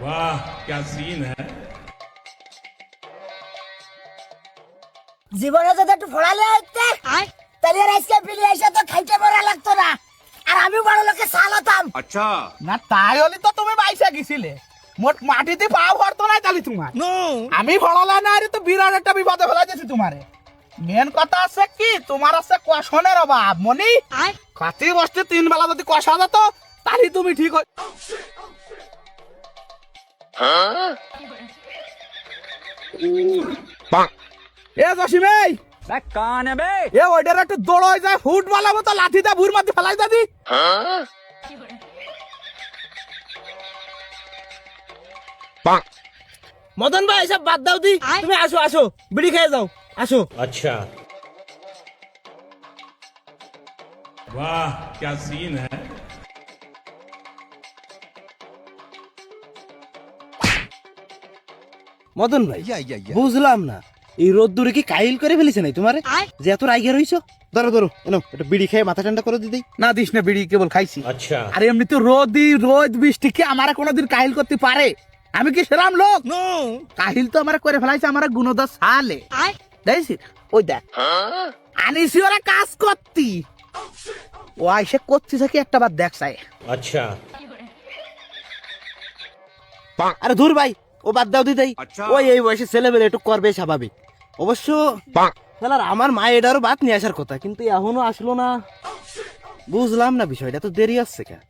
वाह क्या सीन है। জীবনে যদি একটু ফোড়ালে হইতে তাহলে আর আজকে ফিরে এসে তো খাইতে মরা লাগতো না, আর আমি বড় লোকে সালাতাম। अच्छा না তাই হলি তো তুমি বাইসা গেছিলে, মোট মাটিতে পা ভরতো নাই তালি তোমার। আমি ভরালা না আরে তো বিরাট একটা বিপদে ফেলা দিয়েছি তোমারে। মেন কথা আছে কি, তোমার আছে কষণের অভাব মনি। কাতি বসতে 3 বেলা যদি কষা যেত তাহলে তুমি ঠিক হয়। এ জসিম এই কান বে এ ওইটার একটু দৌড়াই যায়, ফুট বালাবো তো লাঠিটা ভুর মাটি ফেলাই দাদি। মদন ভাই এসব বাদ দাও দি, তুমি আসো আসো বিড়ি খেয়ে যাও আসো। अच्छा वाह क्या सीन है। মদন ভাই বুঝলাম না, এই রোদ্দুরে কি কাইল করে ফেলেছে নাই তোমারে যে এত রাইগে রইছো? ধরো ধরো এনো একটা বিড়ি খেয়ে মাথা ঠান্ডা করে দিই। না দিস না বিড়ি, কেবল খাইছি। अच्छा আর এমনি তো রোদ বৃষ্টি কি আমার কোনোদিন কাহিল করতে পারে? আমি কি সেরাম লোক? কাহিল তো আমার করে ফেলাইছে আমার গুণদা সালে। দেখছি ওই দেখ আনিসি ওরা কাজ করতি, ও আইসে করতে থাকি একটা বার দেখ চাই। अच्छा আরে ধুর ভাই ও বাদ দাও দিদাই, আচ্ছা। ওই এই বয়সে ছেলেমেলে একটু করবে স্বাভাবিক। অবশ্য শালার আমার মা এটারও বাদ নিয়ে আসার কথা, কিন্তু এখনো আসলো না। বুঝলাম না বিষয়টা, তো দেরি আসছে কেন?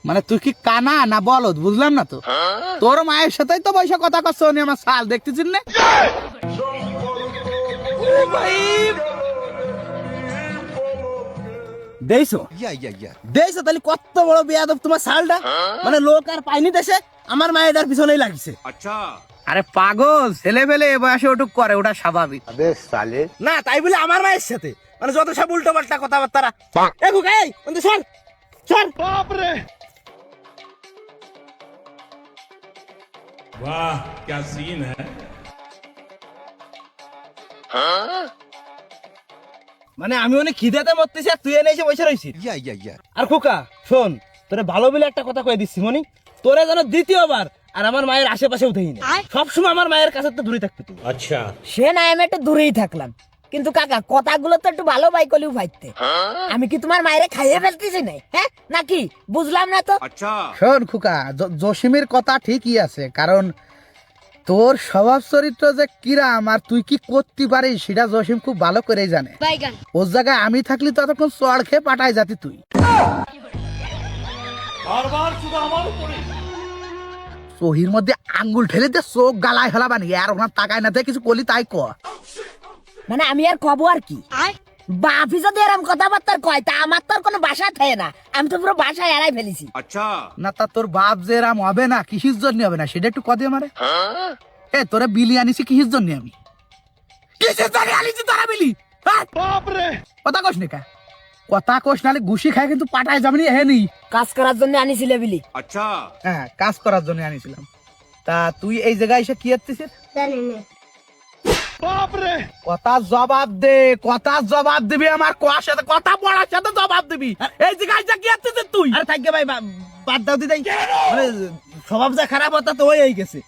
মানে তুই কি কানা না বলদ বুঝলাম না তো। তোর মায়ের সাথেই তো বৈশা কথা করছো, উনি আমার সাল দেখতেছিস না? দেইছো দেইছো তাহলে কত বড় বেয়াদব তোমার শালটা। মানে লোক আর পাইনি দেশে, আমার মা এটার পিছনেই লাগছে। अच्छा আরে পাগল, ছেলে পেলে এ বয়সে ওটুক করে, ওটা স্বাভাবিক। না তাই বলে আমার মায়ের সাথে মানে যত সব উল্টো পাল্টা কথাবার্তা। এ খুকা এই বন্ধু সর সর। वाह क्या सीन है। মানে আমি অনেক খিদেতে মরতেছি আর তুই এনে এসে বসে রইছিস। আর খোকা শোন, তোরে ভালো বলে একটা কথা কয়ে দিচ্ছি মনি, তোরে যেন দ্বিতীয়বার আর আমার মায়ের আশেপাশে উঠেই না, সবসময় আমার মায়ের কাছে তো দূরে থাকতে তুই। अच्छा সে না আমি একটু দূরেই থাকলাম, কিন্তু কাকা কথাগুলো তো একটু ভালো বাই কলিও ভাইতে। আমি কি তোমার মায়েরে খাইয়ে ফেলতেছি না, হ্যাঁ নাকি? বুঝলাম না তো। अच्छा শোন খুকা, জসিমের কথা ঠিকই আছে, কারণ তোর স্বভাব চরিত্র যে কিরাম আর তুই কি করতে পারিস সেটা জসিম খুব ভালো করেই জানে। ওর জায়গায় আমি থাকলে ততক্ষণ চড় খেয়ে পাঠাই যাতি তুই। চোহির মধ্যে আঙ্গুল ঠেলে দিয়ে চোখ গালায় ফেলাবানি, আর ওনার তাকায় না দিয়ে কিছু করলি তাই ক। মানে আমি আর কব আর কি, বাপি যদি এরম কথাবার্তা কয় তা আমার তো আর কোনো বাসা থাকে না, আমি তো পুরো বাসায় এড়াই ফেলেছি। अच्छा না তা তোর বাপ যে এরাম হবে না, কিসির জন্য হবে না সেটা একটু কদে আমারে। এ তোরে বিলি আনিছি কিসির জন্য? আমি কিসের জন্য আনিছি তোরা বিলি? কথা কস নি কা, কথা কস নালে ঘুষি খায় কিন্তু পাঠায় যাবনি হে নি। কাজ করার জন্য আনিছিলে বিলি? अच्छा হ্যাঁ কাজ করার জন্য আনিছিলাম। তা তুই এই জায়গায় এসে কি করতেছিস? কথা জবাব দে, কথা জবাব দিবি, আমার কোয়ার সাথে কথা বলার সাথে জবাব দিবি। এই জায়গায় এসে কি করতেছিস তুই? আরে থাকবে ভাই বাদ দাও দিদাই, মানে স্বভাব যা খারাপ হতা তো হয়ে গেছে,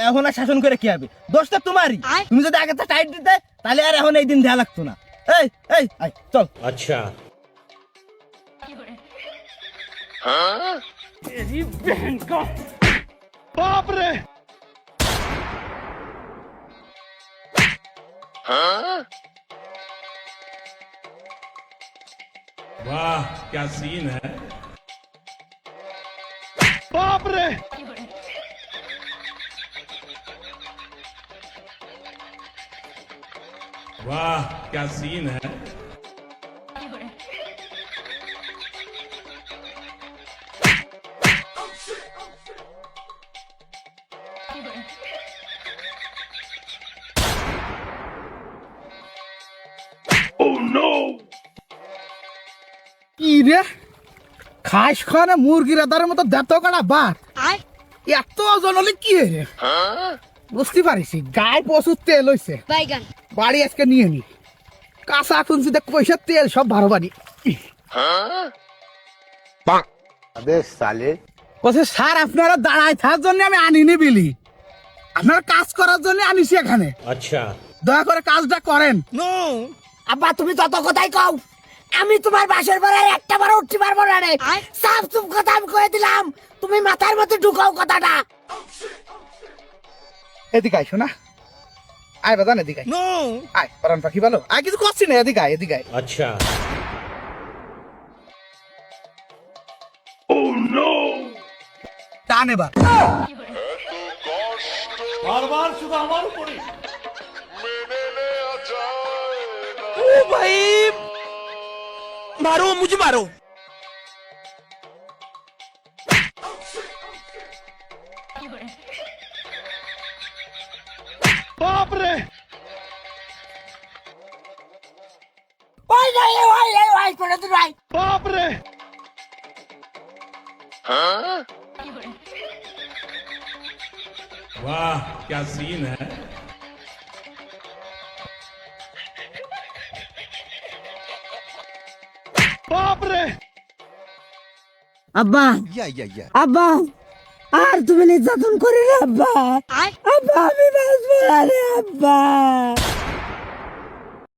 এখন আর শাসন করে কি হবে? দোষটা তোমারই। তুমি যদি আগে টাইট দিতে তাহলে আর এখন এই দিন দেয়া লাগতো না। এই এই আয়, চল। अच्छा वाह क्या सीन है। वाह क्या सीन है। কি রে খাস খানে মুরগির আদারের মতো দেত কাটা বাট, এত ওজন হলে কি রে? বুঝতে পারিস গায়ে প্রচুর তেল হইছে, বাড়ি আজকে নিয়ে নি। কাঁচা খুঁজছি দেখ পয়সার তেল সব ভালো বাড়ি। বলছে স্যার আপনারা দাঁড়ায় থাকার জন্য আমি আনিনি বিলি, আপনারা কাজ করার জন্য আনিছি এখানে। अच्छा দয়া করে কাজটা করেন। আব্বা তুমি তত কথাই কও, আমি তোমার বাসর বাড়ার একটা বার উঠতে পারবো না রে। সাফ চুপ কথা আমি কয়ে দিলাম, তুমি মাথার মধ্যে ঢুকাও কথাটা। এদিকে আয় শোনা, আয় বাদান এদিকে আয়। আয় পরান পাখি ভালো, আয় কিছু করছি না, এদিকে আয়, এদিকে আয়। अच्छा টান এবার। मारो मुझे मारो। ওই নাই ওই করে দিন ভাই। वाह क्या सीन है। আব্বা আব্বা আর তুমি নির্যাতন করে না আব্বা, আব্বা আমি বাঁচবো না রে আব্বা।